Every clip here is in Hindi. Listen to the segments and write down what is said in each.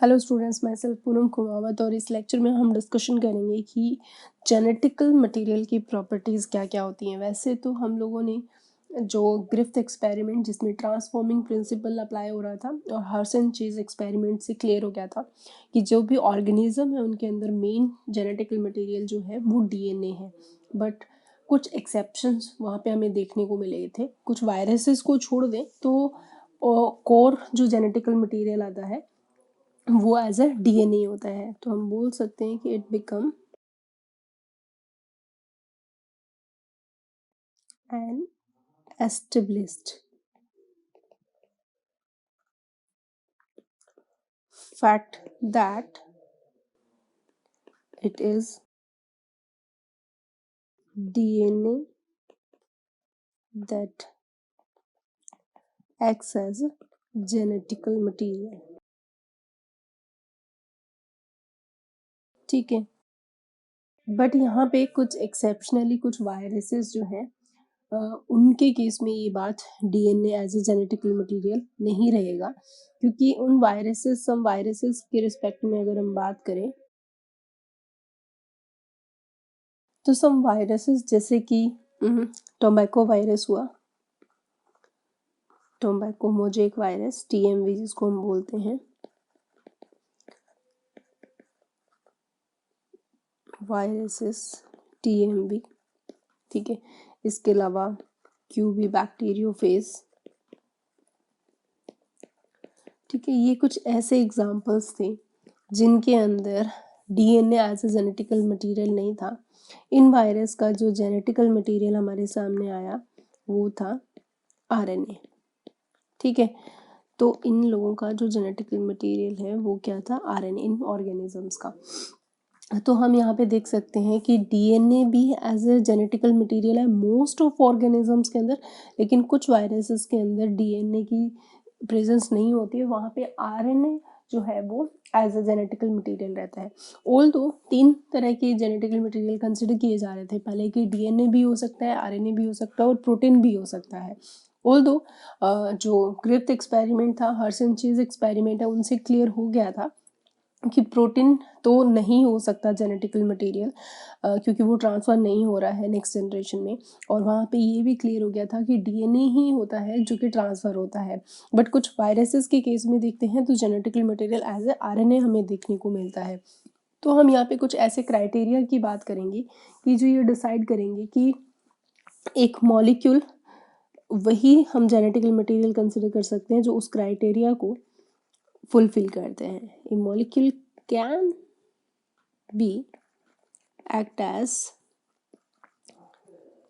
हेलो स्टूडेंट्स, मैं सेल्फ पूनम कुमावत और इस लेक्चर में हम डिस्कशन करेंगे कि जेनेटिकल मटेरियल की प्रॉपर्टीज़ क्या क्या होती हैं। वैसे तो हम लोगों ने जो ग्रिफ्थ एक्सपेरिमेंट जिसमें ट्रांसफॉर्मिंग प्रिंसिपल अप्लाई हो रहा था और हर्सन चेज एक्सपेरिमेंट से क्लियर हो गया था कि जो भी ऑर्गेनिज्म है उनके अंदर मेन जेनेटिकल मटेरियल जो है वो डीएनए है। बट कुछ एक्सेप्शंस वहाँ पे हमें देखने को मिले थे। कुछ वायरसेस को छोड़ दें तो कोर जो जेनेटिकल मटेरियल आता है वो एज अ डीएनए होता है। तो हम बोल सकते हैं कि it become an established fact that it is DNA that acts as genetical material। ठीक है, बट यहाँ पे कुछ एक्सेप्शनली कुछ वायरसेस जो हैं उनके केस में ये बात DNA as a genetical material नहीं रहेगा, क्योंकि उन वायरसेस सम वायरसेस के रिस्पेक्ट में अगर हम बात करें तो सम वायरसेस जैसे कि टोबैको वायरस हुआ, टोबैको मोजेक वायरस टीएमवी जिसको हम बोलते हैं, वायरसेस टीएमवी। ठीक है, इसके अलावा क्यूबी बैक्टीरियोफेज। ठीक है, ये कुछ ऐसे एग्जांपल्स थे जिनके अंदर DNA as a genetical material नहीं था। इन वायरस का जो जेनेटिकल मटेरियल हमारे सामने आया वो था आरएनए। ठीक है, तो इन लोगों का जो जेनेटिकल मटेरियल है वो क्या था, आरएनए, इन ऑर्गेनिजम्स का। तो हम यहाँ पे देख सकते हैं कि डीएनए भी एज ए जेनेटिकल मटेरियल है मोस्ट ऑफ ऑर्गेनिजम्स के अंदर, लेकिन कुछ वायरसेस के अंदर डीएनए की प्रेजेंस नहीं होती है, वहाँ पे आरएनए जो है वो एज ए जेनेटिकल मटेरियल रहता है। ऑल दो 3 तरह के जेनेटिकल मटेरियल कंसिडर किए जा रहे थे पहले, कि डीएनए भी हो सकता है, आरएनए भी हो सकता है और प्रोटीन भी हो सकता है। ऑल दो जो ग्रिफ्थ एक्सपेरिमेंट था, हर्सन चेज एक्सपेरिमेंट है, उनसे क्लियर हो गया था कि प्रोटीन तो नहीं हो सकता जेनेटिकल मटेरियल, क्योंकि वो ट्रांसफ़र नहीं हो रहा है नेक्स्ट जनरेशन में। और वहाँ पे ये भी क्लियर हो गया था कि डीएनए ही होता है जो कि ट्रांसफ़र होता है। बट कुछ वायरसेस के केस में देखते हैं तो genetical material as a RNA हमें देखने को मिलता है। तो हम यहाँ पे कुछ ऐसे क्राइटेरिया की बात करेंगे कि जो ये डिसाइड करेंगे कि एक मॉलिक्यूल, वही हम जेनेटिकल मटेरियल कंसिडर कर सकते हैं जो उस क्राइटेरिया को फुलफिल करते हैं। A molecule can be act as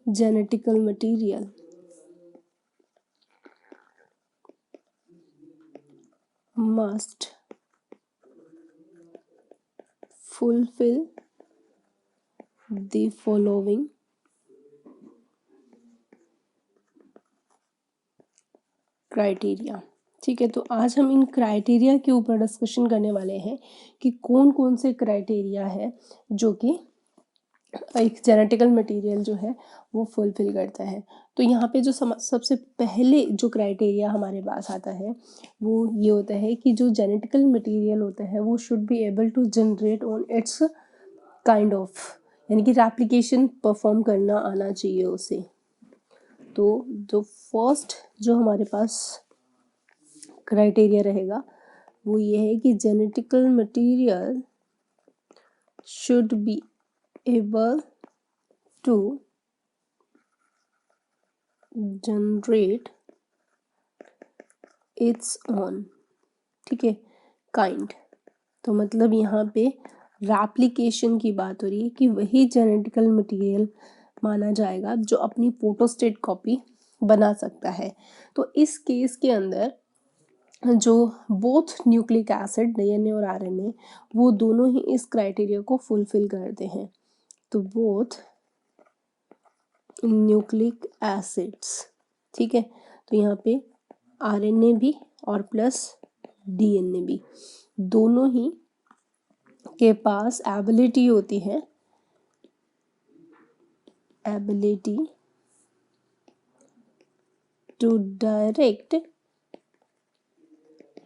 genetical material must fulfill the following criteria. ठीक है, तो आज हम इन क्राइटेरिया के ऊपर डिस्कशन करने वाले हैं कि कौन कौन से क्राइटेरिया है जो कि एक जेनेटिकल मटेरियल जो है वो फुलफिल करता है। तो यहाँ पे जो सबसे पहले जो क्राइटेरिया हमारे पास आता है वो ये होता है कि जो जेनेटिकल मटेरियल होता है वो should be able to generate on its kind of, यानी कि रेप्लिकेशन परफॉर्म करना आना चाहिए उसे। तो जो फर्स्ट जो हमारे पास क्राइटेरिया रहेगा वो ये है कि genetical material should be able to generate its own, ठीक है, काइंड। तो मतलब यहाँ पे रेप्लिकेशन की बात हो रही है कि वही जेनेटिकल मटेरियल माना जाएगा जो अपनी फोटोस्टेट कॉपी बना सकता है। तो इस केस के अंदर जो बोथ न्यूक्लिक एसिड डीएनए और आरएनए वो दोनों ही इस क्राइटेरिया को फुलफिल करते हैं। तो बोथ न्यूक्लिक एसिड्स, ठीक है, तो यहाँ पे आरएनए भी और प्लस डीएनए भी दोनों ही के पास एबिलिटी होती है, ability to direct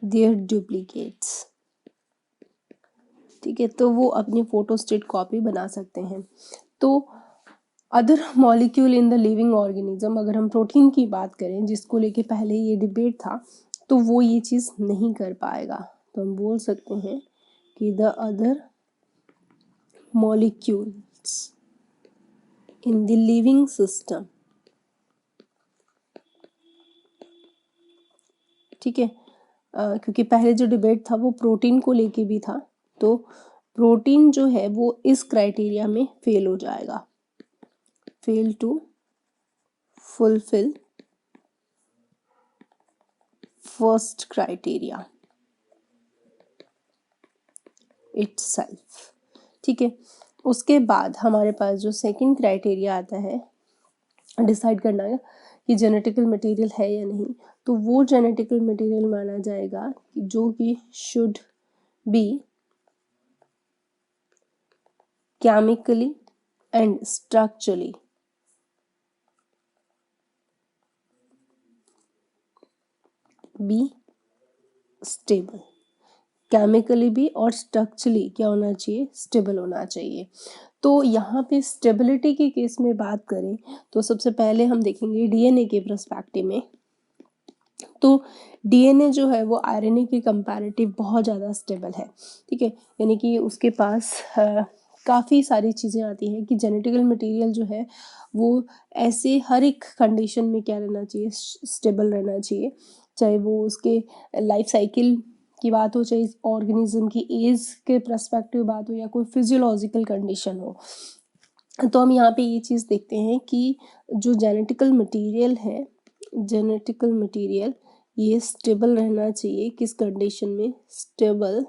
their duplicates. ठीक है, तो वो अपनी फोटोस्टेट कॉपी बना सकते हैं। तो other molecule in the living organism, अगर हम प्रोटीन की बात करें जिसको लेके पहले ये डिबेट था, तो वो ये चीज़ नहीं कर पाएगा। तो हम बोल सकते हैं कि the other molecules in the living system, ठीक है, क्योंकि पहले जो डिबेट था वो प्रोटीन को लेके भी था, तो प्रोटीन जो है वो इस क्राइटेरिया में फेल हो जाएगा, fail to fulfil first criteria itself. ठीक है, उसके बाद हमारे पास जो सेकंड क्राइटेरिया आता है डिसाइड करना है कि जेनेटिकल मटेरियल है या नहीं, तो वो जेनेटिकल मटेरियल माना जाएगा जो कि should be chemically and structurally be stable, chemically भी और स्ट्रक्चरली क्या होना चाहिए, स्टेबल होना चाहिए। तो यहाँ पे स्टेबिलिटी के केस में बात करें तो सबसे पहले हम देखेंगे डीएनए के पर्सपेक्टिव में। तो डीएनए जो है वो आरएनए के कंपैरेटिव बहुत ज़्यादा स्टेबल है, ठीक है, यानी कि उसके पास काफ़ी सारी चीज़ें आती हैं कि जेनेटिकल मटेरियल जो है वो ऐसे हर एक कंडीशन में क्या रहना चाहिए, स्टेबल रहना चाहिए, चाहे वो उसके लाइफ साइकिल की बात हो, चाहे ऑर्गेनिज्म की एज के पर्सपेक्टिव बात हो, या कोई फिजियोलॉजिकल कंडीशन हो। तो हम यहाँ पे ये चीज़ देखते हैं कि जो जेनेटिकल मटेरियल है, जेनेटिकल मटेरियल ये स्टेबल रहना चाहिए, किस कंडीशन में, stable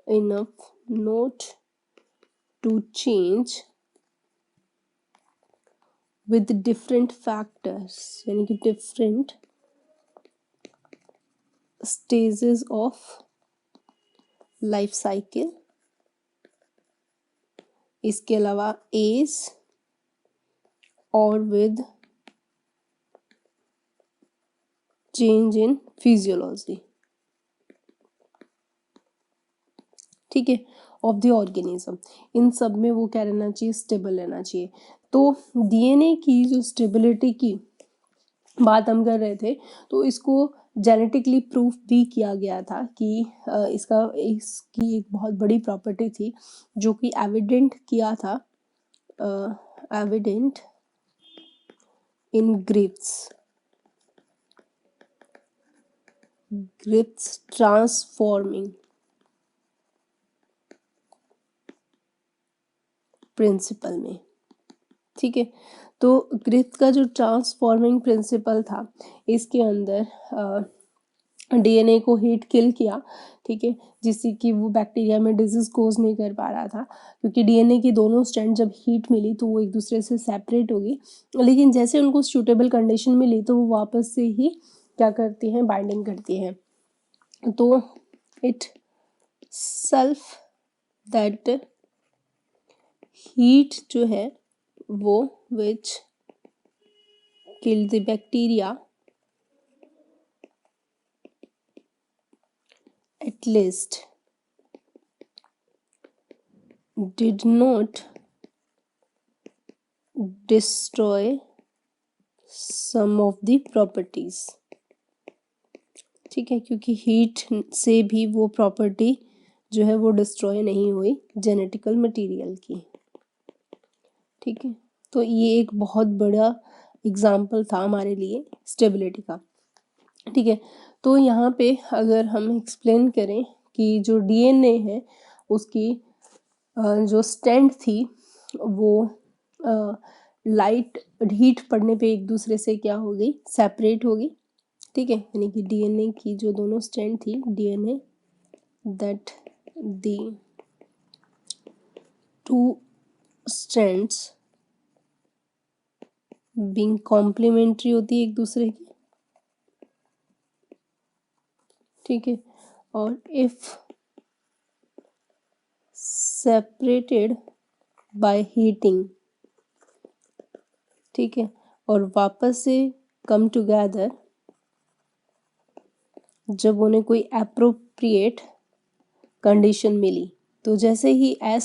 enough not to change with different factors, यानी कि different stages of life cycle, इसके अलावा एज और विद चेंज इन फिजियोलॉजी, ठीक है, ऑफ द ऑर्गेनिज्म, इन सब में वो क्या रहना चाहिए, स्टेबल रहना चाहिए। तो डीएनए की जो स्टेबिलिटी की बात हम कर रहे थे, तो इसको जेनेटिकली प्रूफ भी किया गया था कि इसकी एक बहुत बड़ी प्रॉपर्टी थी जो कि एविडेंट किया था, एविडेंट इन ग्रिफ्थ्स ट्रांसफॉर्मिंग प्रिंसिपल में, ठीक है। तो ग्रिफ्थ का जो ट्रांसफॉर्मिंग प्रिंसिपल था, इसके अंदर डीएनए को हीट किल किया, ठीक है, जिससे कि वो बैक्टीरिया में डिजीज कोज नहीं कर पा रहा था, क्योंकि डीएनए की दोनों स्ट्रैंड जब हीट मिली तो वो एक दूसरे से सेपरेट होगी, लेकिन जैसे उनको सूटेबल कंडीशन मिली तो वो वापस से ही क्या करती हैं, बाइंडिंग करती हैं। तो इट सेल्फ दैट हीट जो है वो which kill the bacteria at least did not destroy some of the properties, ठीक है, क्योंकि हीट से भी वो प्रॉपर्टी जो है वो डिस्ट्रॉय नहीं हुई जेनेटिकल मटेरियल की, ठीक है। तो ये एक बहुत बड़ा एग्जाम्पल था हमारे लिए स्टेबिलिटी का, ठीक है। तो यहाँ पे अगर हम एक्सप्लेन करें कि जो डीएनए है उसकी जो स्ट्रैंड थी वो लाइट हीट पड़ने पे एक दूसरे से क्या हो गई, सेपरेट हो गई, ठीक है, यानी कि डीएनए की जो दोनों स्ट्रैंड थी, DNA that the two strands being complementary होती है एक दूसरे की, ठीक है, और इफ सेपरेटेड बाय हीटिंग, ठीक है, और वापस से कम टुगेदर जब उन्हें कोई एप्रोप्रिएट कंडीशन मिली। तो जैसे ही एस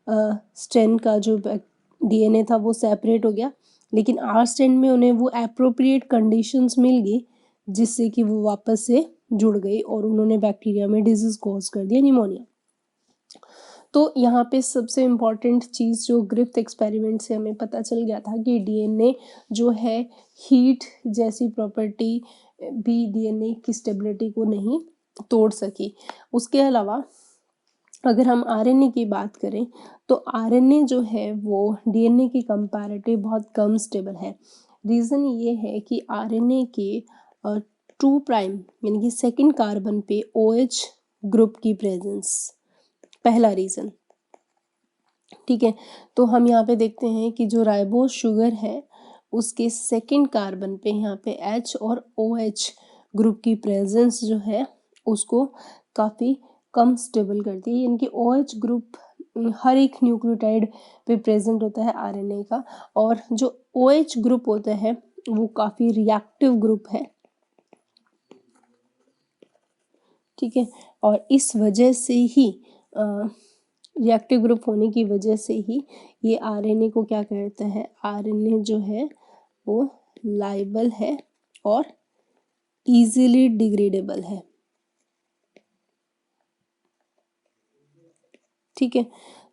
स्ट्रैंड का जो डीएनए था वो सेपरेट हो गया, लेकिन आर स्ट्रैंड में उन्हें वो एप्रोप्रिएट कंडीशंस मिल गई जिससे कि वो वापस से जुड़ गई और उन्होंने बैक्टीरिया में डिजीज कॉज कर दिया, निमोनिया। तो यहाँ पे सबसे इम्पॉर्टेंट चीज़ जो ग्रिफ्थ एक्सपेरिमेंट से हमें पता चल गया था कि डीएनए जो है हीट जैसी प्रॉपर्टी भी डीएनए की स्टेबिलिटी को नहीं तोड़ सकी। उसके अलावा अगर हम आरएनए की बात करें तो आरएनए जो है वो डीएनए की कंपैरेटिव बहुत कम स्टेबल है। रीज़न ये है कि आरएनए के 2' यानी कि सेकंड कार्बन पे OH ग्रुप की प्रेजेंस, पहला रीज़न। ठीक है, तो हम यहाँ पे देखते हैं कि जो राइबोस शुगर है उसके सेकंड कार्बन पे यहाँ पे H और OH ग्रुप की प्रेजेंस जो है उसको काफ़ी कम स्टेबल करती है, यानी कि OH ग्रुप हर एक न्यूक्लियोटाइड पे प्रेजेंट होता है आरएनए का, और जो OH ग्रुप होता है वो काफ़ी रिएक्टिव ग्रुप है। ठीक है, और इस वजह से ही रिएक्टिव ग्रुप होने की वजह से ही ये आरएनए को क्या करता है, आरएनए जो है वो लाइबल है और इजीली डिग्रेडेबल है। ठीक है,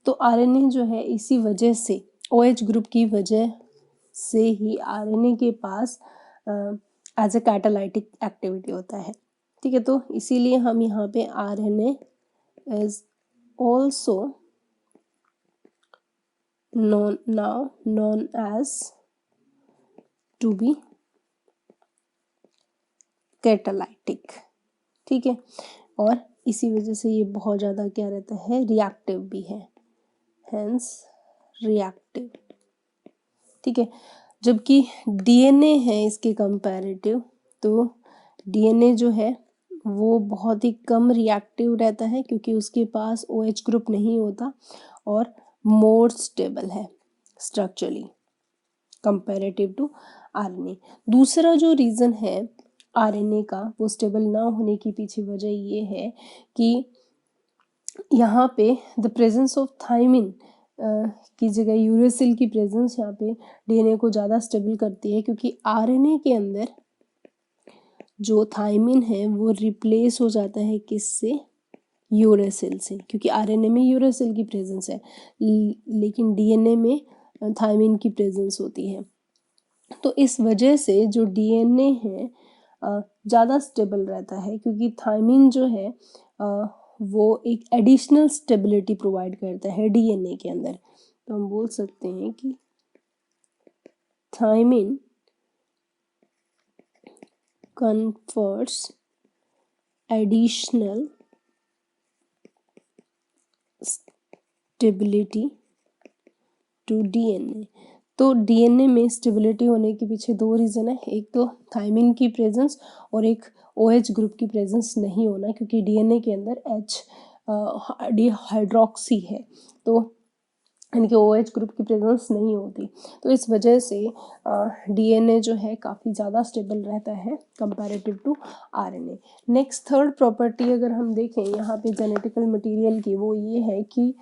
तो आरएनए जो है इसी वजह से OH ग्रुप की वजह से ही आरएनए के पास एज ए कैटालाइटिक एक्टिविटी होता है। ठीक है, तो इसीलिए हम यहाँ पे RNA is also known as to be catalytic. ठीक है, और इसी वजह से ये बहुत ज़्यादा क्या रहता है, रिएक्टिव भी है, हेंस रिएक्टिव। ठीक है, जबकि डीएनए है इसके कंपैरेटिव, तो डीएनए जो है वो बहुत ही कम रिएक्टिव रहता है क्योंकि उसके पास OH ग्रुप नहीं होता और मोर स्टेबल है स्ट्रक्चरली कंपैरेटिव टू आरएनए। दूसरा जो रीज़न है आरएनए का वो स्टेबल ना होने की पीछे वजह ये है कि यहाँ पे द प्रेजेंस ऑफ थायमिन की जगह यूरेसिल की प्रेजेंस यहाँ पे डीएनए को ज़्यादा स्टेबल करती है, क्योंकि आरएनए के अंदर जो थायमिन है वो रिप्लेस हो जाता है किससे, यूरेसिल से, क्योंकि आरएनए में यूरेसिल की प्रेजेंस है लेकिन डीएनए में थायमिन की प्रेजेंस होती है। तो इस वजह से जो डीएनए है ज़्यादा स्टेबल रहता है, क्योंकि थायमिन जो है वो एक एडिशनल स्टेबिलिटी प्रोवाइड करता है डीएनए के अंदर। तो हम बोल सकते हैं कि thymine confers additional stability to DNA। तो डीएनए में स्टेबिलिटी होने के पीछे दो रीज़न है, एक तो थायमिन की प्रेजेंस और एक OH ग्रुप की प्रेजेंस नहीं होना, क्योंकि डीएनए के अंदर H हाइड्रोक्सी है, तो यानी कि OH ग्रुप की प्रेजेंस नहीं होती। तो इस वजह से डीएनए जो है काफ़ी ज़्यादा स्टेबल रहता है comparative to RNA. Next third property अगर हम देखें यहाँ पे जेनेटिकल मटेरियल की, वो ये है कि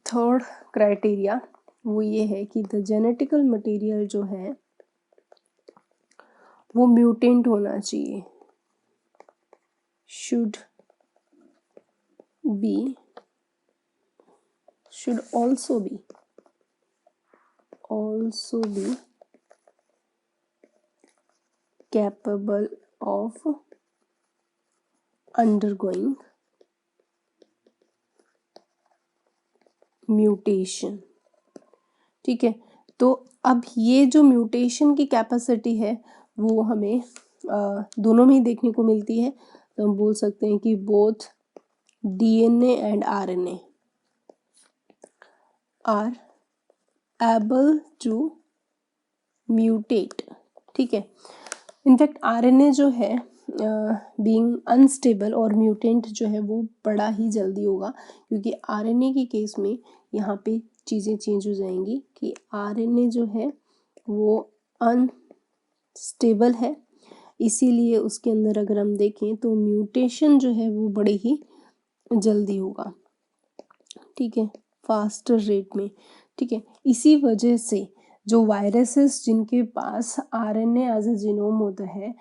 थर्ड क्राइटेरिया वो ये है कि द जेनेटिकल मटेरियल जो है वो म्यूटेंट होना चाहिए, should also be capable of undergoing mutation. ठीक है, तो अब ये जो म्यूटेशन की कैपेसिटी है वो हमें दोनों में ही देखने को मिलती है। तो हम बोल सकते हैं कि both DNA and RNA are able to mutate. ठीक है, इनफैक्ट आरएनए जो है बीइंग अनस्टेबल और म्यूटेंट जो है वो बड़ा ही जल्दी होगा, क्योंकि आरएनए के केस में यहाँ पे चीज़ें चेंज हो जाएंगी कि आरएनए जो है वो अनस्टेबल है, इसीलिए उसके अंदर अगर हम देखें तो म्यूटेशन जो है वो बड़े ही जल्दी होगा, ठीक है, फास्टर रेट में, ठीक है। इसी वजह से जो वायरसेस जिनके पास आरएनए एज अ जीनोम होता है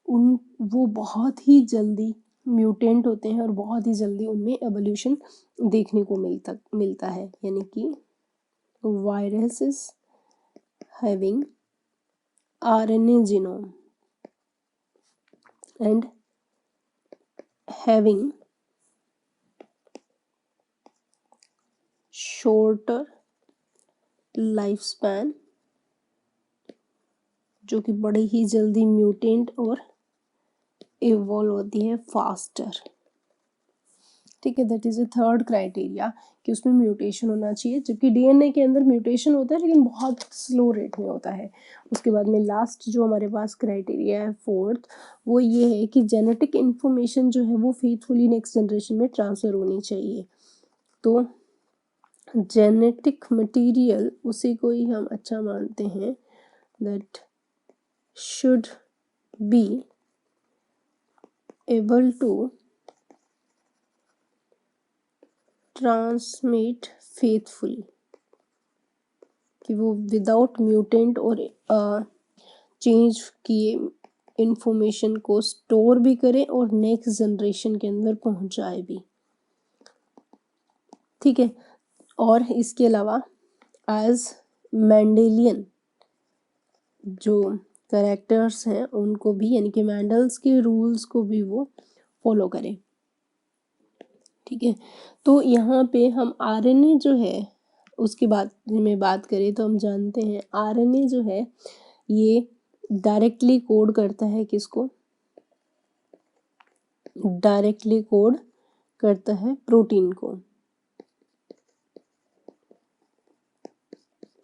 उन वो बहुत ही जल्दी म्यूटेंट होते हैं और बहुत ही जल्दी उनमें एवोल्यूशन देखने को मिलता है, यानी कि viruses having RNA genome and having shorter lifespan, जो कि बड़ी ही जल्दी म्यूटेंट और इवॉल्व होती है फास्टर, ठीक है। That is a third criteria कि उसमें म्यूटेशन होना चाहिए, जबकि डीएनए के अंदर म्यूटेशन होता है लेकिन बहुत स्लो रेट में होता है। उसके बाद में लास्ट जो हमारे पास क्राइटेरिया है फोर्थ, वो ये है कि जेनेटिक इन्फॉर्मेशन जो है वो फेथफुली नेक्स्ट जनरेशन में ट्रांसफर होनी चाहिए। तो जेनेटिक मटेरियल उसी को ही हम अच्छा मानते हैं, that should be able to transmit faithfully, कि वो विदाउट म्यूटेंट और चेंज किए इंफॉर्मेशन को स्टोर भी करे और नेक्स्ट जनरेशन के अंदर पहुंचाए भी, ठीक है। और इसके अलावा एज मेंडेलियन जो कैरेक्टर्स हैं उनको भी, यानी कि मैंडल्स के रूल्स को भी वो फॉलो करें, ठीक है। तो यहाँ पे हम आरएनए जो है उसकी बात करें तो हम जानते हैं आरएनए जो है ये डायरेक्टली कोड करता है किसको, डायरेक्टली कोड करता है प्रोटीन को,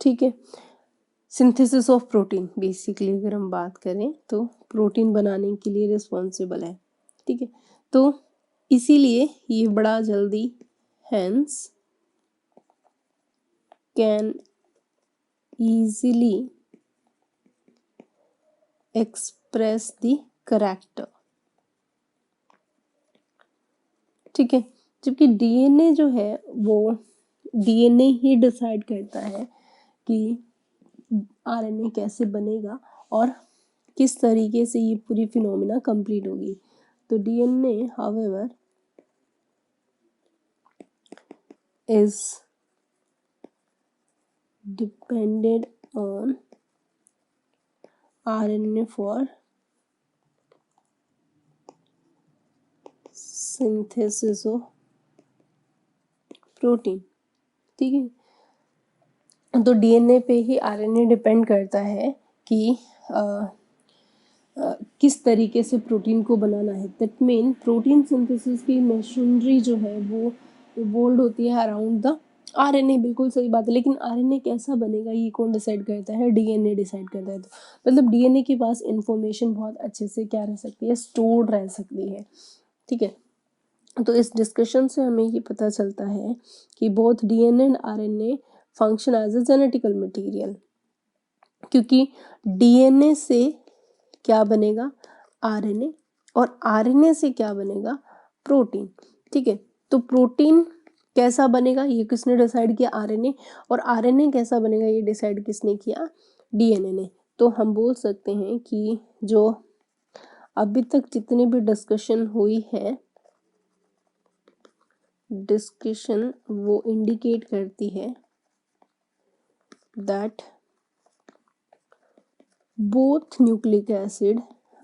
ठीक है। सिंथेसिस ऑफ प्रोटीन बेसिकली अगर हम बात करें तो प्रोटीन बनाने के लिए रिस्पॉन्सिबल है, ठीक है। तो इसीलिए ये बड़ा जल्दी hence can easily express the character, ठीक है। जबकि डीएनए जो है वो डीएनए ही डिसाइड करता है कि आरएनए कैसे बनेगा और किस तरीके से ये पूरी फिनोमिना कंप्लीट होगी। तो DNA however is depended on RNA for synthesis of protein, ठीक है। तो डीएनए पे ही आरएनए डिपेंड करता है कि किस तरीके से प्रोटीन को बनाना है। दैट मीन प्रोटीन सिंथेसिस की मशीनरी जो है वो इवॉल्व होती है अराउंड द आरएनए, बिल्कुल सही बात है। लेकिन आरएनए कैसा बनेगा ये कौन डिसाइड करता है, डीएनए डिसाइड करता है। तो मतलब डीएनए के पास इंफॉर्मेशन बहुत अच्छे से क्या रह सकती है, स्टोर्ड रह सकती है, ठीक है। तो इस डिस्कशन से हमें ये पता चलता है कि both DNA and RNA function as a genetical material, क्योंकि डीएनए से क्या बनेगा, आरएनए, और आरएनए से क्या बनेगा, प्रोटीन, ठीक है। तो प्रोटीन कैसा बनेगा ये किसने डिसाइड किया, आरएनए, और आरएनए कैसा बनेगा ये डिसाइड किसने किया, डीएनए ने। तो हम बोल सकते हैं कि जो अभी तक जितनी भी डिस्कशन हुई है, डिस्कशन वो इंडिकेट करती है that both nucleic acid,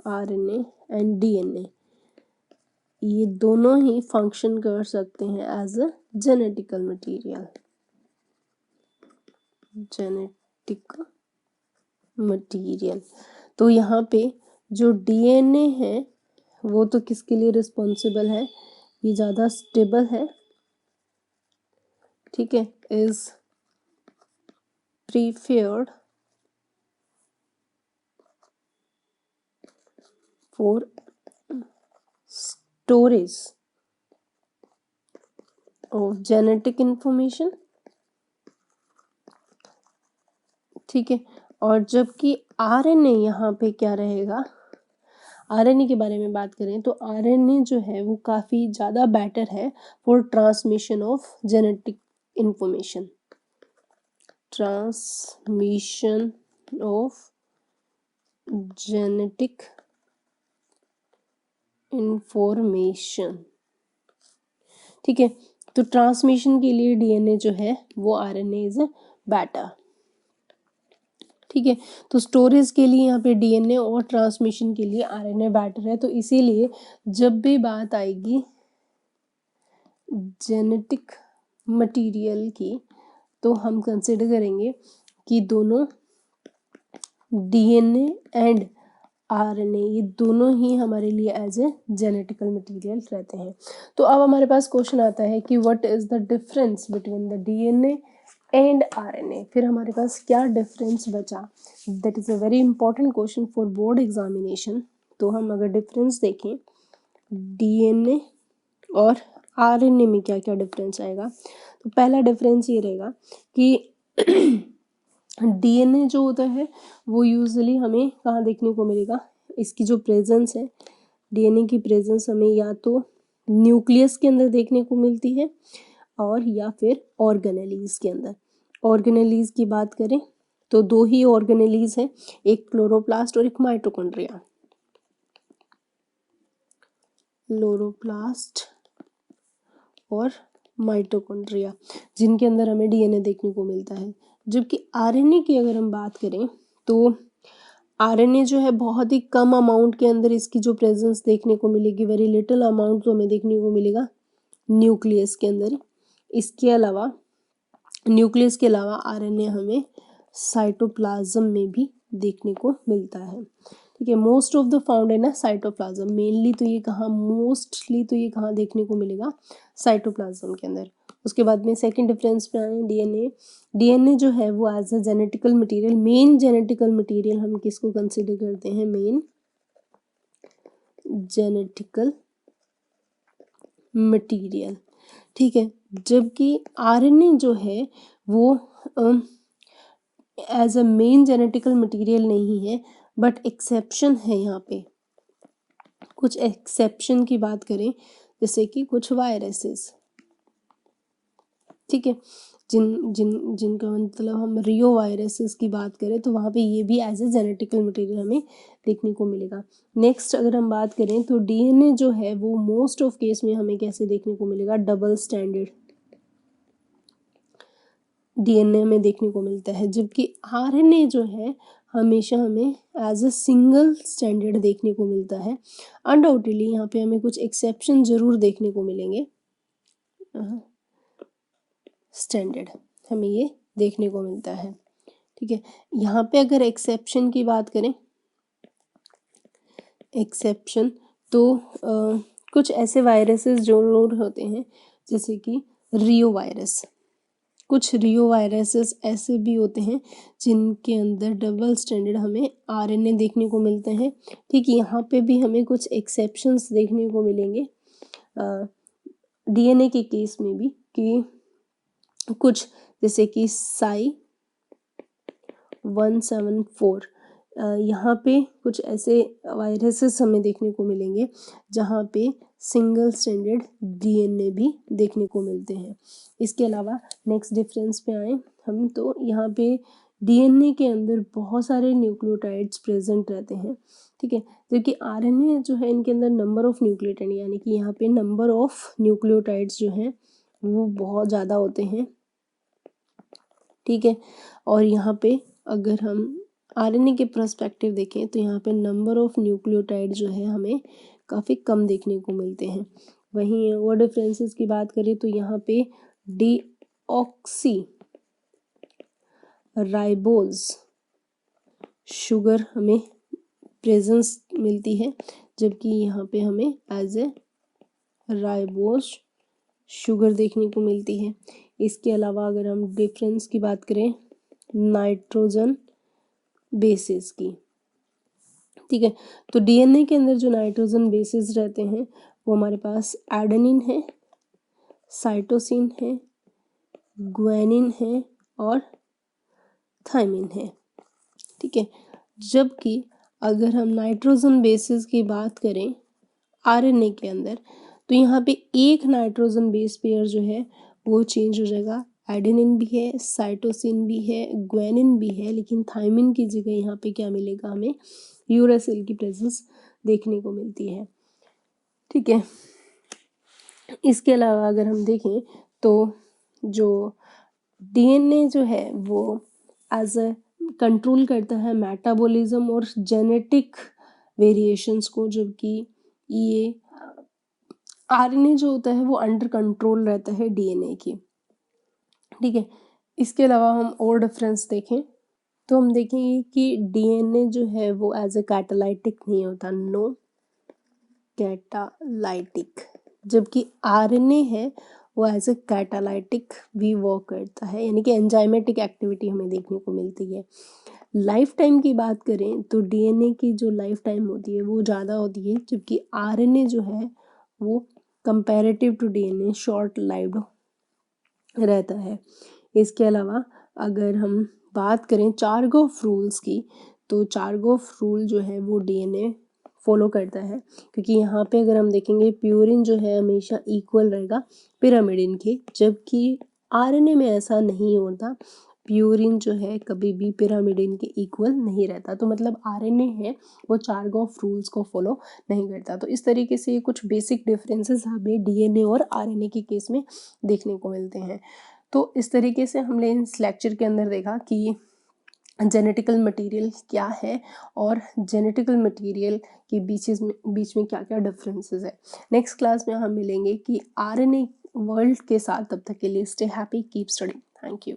RNA and DNA ये दोनों ही फंक्शन कर सकते हैं as a genetical material, genetic material. तो यहाँ पे जो डीएनए है वो तो किसके लिए रिस्पॉन्सिबल है, ये ज़्यादा स्टेबल है, ठीक है, is preferred for storage of genetic information, ठीक है। और जबकि आरएनए यहाँ पे क्या रहेगा, आरएनए के बारे में बात करें तो आरएनए जो है वो काफ़ी ज़्यादा बेटर है for transmission of genetic information, transmission of genetic information. ठीक है, तो ट्रांसमिशन के लिए डीएनए जो है वो आरएनए इज बेटर। ठीक है, तो स्टोरेज के लिए यहाँ पे डीएनए और ट्रांसमिशन के लिए आरएनए बेटर है। तो इसीलिए जब भी बात आएगी जेनेटिक मटेरियल की तो हम कंसिडर करेंगे कि दोनों डीएनए एंड आरएनए ये दोनों ही हमारे लिए एज ए जेनेटिकल मटेरियल रहते हैं। तो अब हमारे पास क्वेश्चन आता है कि what is the difference between the DNA and RNA. फिर हमारे पास क्या डिफरेंस बचा, that is a very important question for board examination. तो हम अगर डिफरेंस देखें डीएनए और आरएनए में क्या क्या डिफरेंस आएगा, तो पहला डिफरेंस ये रहेगा कि डीएनए जो होता है वो यूजुअली हमें कहाँ देखने को मिलेगा, इसकी जो प्रेजेंस है डीएनए की प्रेजेंस हमें या तो न्यूक्लियस के अंदर देखने को मिलती है और या फिर ऑर्गेनेलीज के अंदर। ऑर्गेनेलीज की बात करें तो दो ही ऑर्गेनेलीज है, एक क्लोरोप्लास्ट और एक माइटोकॉन्ड्रिया। क्लोरोप्लास्ट और माइटोकॉन्ड्रिया जिनके अंदर हमें डीएनए देखने को मिलता है। जबकि आरएनए की अगर हम बात करें तो आरएनए जो है बहुत ही कम अमाउंट के अंदर इसकी जो प्रेजेंस देखने को मिलेगी, वेरी लिटिल अमाउंट तो हमें देखने को मिलेगा न्यूक्लियस के अंदर। इसके अलावा न्यूक्लियस के अलावा आरएनए हमें साइटोप्लाज्म में भी देखने को मिलता है। ठीक है, most of the found in cytoplasm, mainly तो ये कहाँ, मोस्टली तो ये कहाँ देखने को मिलेगा, साइटोप्लाज्म के अंदर। उसके बाद में सेकंड डिफरेंस पे आए डीएनए। डीएनए जो है वो as a genetical material, main genetical material हम किसको कंसिडर करते हैं, मेन जेनेटिकल मटेरियल। ठीक है, जबकि आरएनए जो है वो as a main genetical material नहीं है, बट एक्सेप्शन है यहाँ पे। कुछ एक्सेप्शन की बात करें जैसे कि कुछ वायरसेस, ठीक है, जिनका मतलब हम रियो वायरसेस की बात करें तो वहाँ पे ये भी एज ए जेनेटिकल मटेरियल हमें देखने को मिलेगा। नेक्स्ट अगर हम बात करें तो डीएनए जो है वो मोस्ट ऑफ केस में हमें कैसे देखने को मिलेगा, डबल स्टैंडर्ड डीएनए में देखने को मिलता है। जबकि आरएनए जो है हमेशा हमें एज अ सिंगल स्टैंडर्ड देखने को मिलता है। अनडाउटेडली यहाँ पे हमें कुछ एक्सेप्शन जरूर देखने को मिलेंगे, स्टैंडर्ड हमें ये देखने को मिलता है। ठीक है, यहाँ पे अगर एक्सेप्शन की बात करें, एक्सेप्शन तो कुछ ऐसे वायरसेस जरूर होते हैं जैसे कि रियो वायरस। कुछ रियो वायरसेस ऐसे भी होते हैं जिनके अंदर डबल स्टैंडर्ड हमें आरएनए देखने को मिलते हैं। ठीक, यहाँ पे भी हमें कुछ एक्सेप्शंस देखने को मिलेंगे डीएनए के केस में भी, कि कुछ जैसे कि साई 174 यहाँ पे कुछ ऐसे वायरसेस हमें देखने को मिलेंगे जहाँ पे सिंगल स्टैंडर्ड डीएनए भी देखने को मिलते हैं। इसके अलावा नेक्स्ट डिफरेंस पे आए हम तो यहाँ पे डीएनए के अंदर बहुत सारे न्यूक्लियोटाइड्स प्रेजेंट रहते हैं। ठीक है, जबकि आरएनए जो है इनके अंदर नंबर ऑफ न्यूक्लियोटाइड, यानी कि यहाँ पे नंबर ऑफ न्यूक्लियोटाइड्स जो हैं वो बहुत ज़्यादा होते हैं। ठीक है, और यहाँ पे अगर हम आरएनए के पर्सपेक्टिव देखें तो यहाँ पे नंबर ऑफ न्यूक्लियोटाइड जो है हमें काफ़ी कम देखने को मिलते हैं। वहीं और डिफरेंसेस की बात करें तो यहाँ पे डीऑक्सी राइबोज शुगर हमें प्रेजेंस मिलती है, जबकि यहाँ पे हमें एज ए राइबोज शुगर देखने को मिलती है। इसके अलावा अगर हम डिफरेंस की बात करें नाइट्रोजन बेसिस की, ठीक है, तो डीएनए के अंदर जो नाइट्रोजन बेसिस रहते हैं वो हमारे पास एडेनिन है, साइटोसिन है, ग्वानिन है और थाइमिन है। ठीक है, जबकि अगर हम नाइट्रोजन बेसिस की बात करें आरएनए के अंदर, तो यहाँ पे एक नाइट्रोजन बेस पेयर जो है वो चेंज हो जाएगा। एडेनिन भी है, साइटोसिन भी है, ग्वानिन भी है, लेकिन थायमिन की जगह यहाँ पे क्या मिलेगा हमें, यूरासिल की प्रेजेंस देखने को मिलती है। ठीक है, इसके अलावा अगर हम देखें तो जो डीएनए जो है वो एज अ कंट्रोल करता है मेटाबॉलिज्म और जेनेटिक वेरिएशंस को, जबकि ये आरएनए जो होता है वो अंडर कंट्रोल रहता है डीएनए की। ठीक है, इसके अलावा हम और डिफरेंस देखें तो हम देखेंगे कि डीएनए जो है वो एज ए कैटालाइटिक नहीं होता, नो कैटालाइटिक, जबकि आरएनए है वो एज ए कैटालाइटिक भी वर्क करता है, यानी कि एंजाइमेटिक एक्टिविटी हमें देखने को मिलती है। लाइफ टाइम की बात करें तो डीएनए की जो लाइफ टाइम होती है वो ज़्यादा होती है, जबकि आरएनए जो है वो comparative to DNA short lived रहता है। इसके अलावा अगर हम बात करें चारगोफ रूल्स की, तो चारगोफ रूल जो है वो डीएनए फॉलो करता है, क्योंकि यहाँ पे अगर हम देखेंगे प्यूरिन जो है हमेशा इक्वल रहेगा पिरामिडिन के, जबकि आरएनए में ऐसा नहीं होता, प्यूरिन जो है कभी भी पिरामिडिन के इक्वल नहीं रहता। तो मतलब आरएनए है वो चारगोफ रूल्स को फॉलो नहीं करता। तो इस तरीके से कुछ बेसिक डिफरेंसेस हमें डीएनए और आरएनए के केस में देखने को मिलते हैं। तो इस तरीके से हमने इस लेक्चर के अंदर देखा कि जेनेटिकल मटेरियल क्या है और जेनेटिकल मटेरियल के बीच में क्या क्या डिफरेंसेस है। नेक्स्ट क्लास में हम मिलेंगे कि आरएनए वर्ल्ड के साथ। तब तक के लिए stay happy, keep studying, thank you.